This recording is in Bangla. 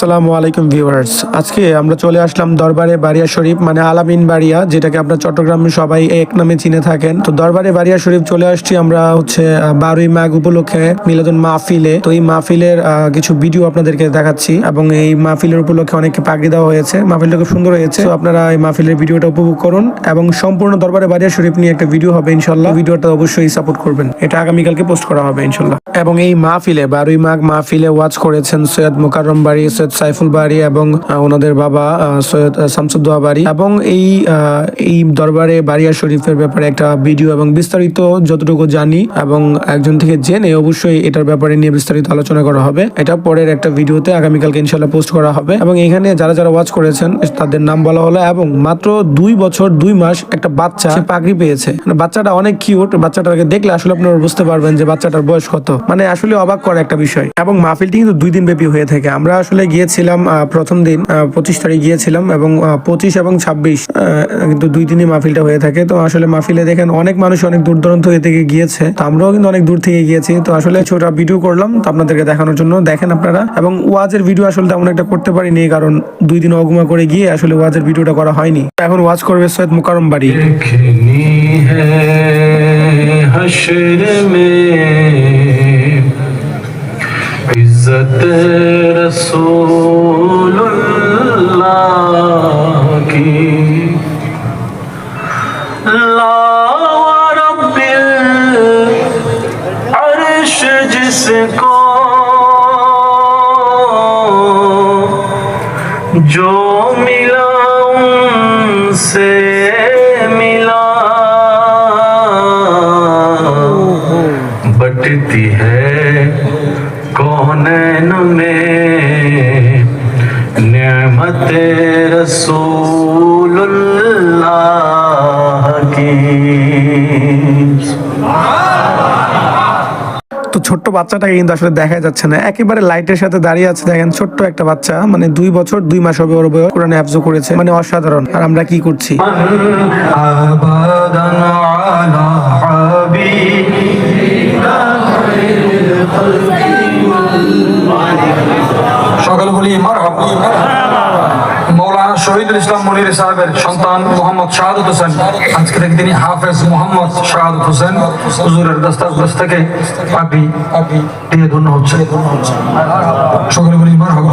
আসসালামু আলাইকুম ভিউয়ার্স, আজকে আমরা চলে আসলাম দরবারে বারিয়া শরীফ মানে আলামিন বারিয়া, যেটাকে আপনার চট্টগ্রামে সবাই এক নামে চিনে থাকেন। তো দরবারে বারিয়া শরীফ চলে আসছি আমরা হচ্ছে 12ই মাঘ উপলক্ষে মিলাদুন মাহফিলে। তো এই মাহফিলের কিছু ভিডিও আপনাদেরকে দেখাচ্ছি এবং এই মাহফিলের উপলক্ষে অনেকে পাগড়ি দেওয়া হয়েছে। মাহফিলটা খুব সুন্দর হয়েছে, তো আপনারা এই মাহফিলের ভিডিওটা উপভোগ করুন এবং সম্পূর্ণ দরবারে বারিয়া শরীফ নিয়ে একটা ভিডিও হবে ইনশাল্লাহ। ভিডিওটা অবশ্যই সাপোর্ট করবেন, এটা আগামীকালকে পোস্ট করা হবে ইনশাল্লাহ। এবং এই মাহফিলে 12ই মাঘ মাহফিলে ওয়াজ করেছেন সৈয়দ মুকাররম বাড়ি, সৈয়দ সাইফুল বাড়ি এবং ওনাদের বাবা সৈয়দ শামসুদ্দোহা বাড়ি। এবং এই দরবারে বারিয়া শরীফের ব্যাপারে একটা ভিডিও এবং বিস্তারিত যতটুকু জানি এবং একজন থেকে জেনে অবশ্যই এটার ব্যাপারে নিয়ে বিস্তারিত আলোচনা করা হবে। এটা পরের একটা ভিডিওতে আগামীকালকে ইনশাল্লাহ পোস্ট করা হবে। এবং এখানে যারা যারা ওয়াজ করেছেন তাদের নাম বলা হলো এবং মাত্র 2 বছর 2 মাস একটা বাচ্চা সে পাগড়ি পেয়েছে। মানে বাচ্চাটা অনেক কিউট, বাচ্চাটাকে দেখলে আসলে আপনারা বুঝতে পারবেন যে বাচ্চাটার বয়স কত। মানে আসলে অবাক করা একটা বিষয়। এবং মাহফিলটি কিন্তু 2 দিন ব্যাপী হয়ে থাকে। আমরা আসলে গিয়েছিলাম প্রথম দিন 25 তারিখ গিয়েছিলাম এবং 25 এবং 26 কিন্তু 2 দিনই মাহফিলটা হয়ে থাকে। তো আসলে মাহফিলে দেখেন অনেক মানুষ অনেক দূর দূরান্ত থেকে গিয়েছে, তো আমরাও কিন্তু অনেক দূর থেকে গিয়েছি। তো আসলে ছোট ভিডিও করলাম তো আপনাদেরকে দেখানোর জন্য, দেখেন আপনারা। এবং ওয়াজের ভিডিও আসলে তেমন একটা করতে পারিনি, কারণ 2 দিন অগুমা করে গিয়ে আসলে ওয়াজের ভিডিওটা করা হয়নি। এখন ওয়াজ করবে সৈয়দ মুকাররম বাড়ি। इज्जत रसूलुल्लाह की ला रब्बिल अर्श जिसको जो मिला उनसे मिला बटती है कौनैन में नेमत रसूलुल्लाह की। তো ছোট্ট বাচ্চাটাকে কিন্তু আসলে দেখা যাচ্ছে না, একেবারে লাইটের সাথে দাঁড়িয়ে আছে। দেখেন ছোট্ট একটা বাচ্চা, মানে 2 বছর 2 মাস হবে ওর বয়স। কোরআনে হাফজ করেছে, মানে অসাধারণ। আর আমরা কি করছি? সকালে বলি মারহাবা। মৌলানা শহীদুল ইসলাম মনির সাহেবের সন্তান মোহাম্মদ শাহাদত হোসেন, আজকে থেকে তিনি হাফেজ মোহাম্মদ শাহাদত হোসেন হুজুরের দস্তার থেকে পাগড়ি দিয়ে ধন্য হচ্ছে। সকলে বলি মারহাবা।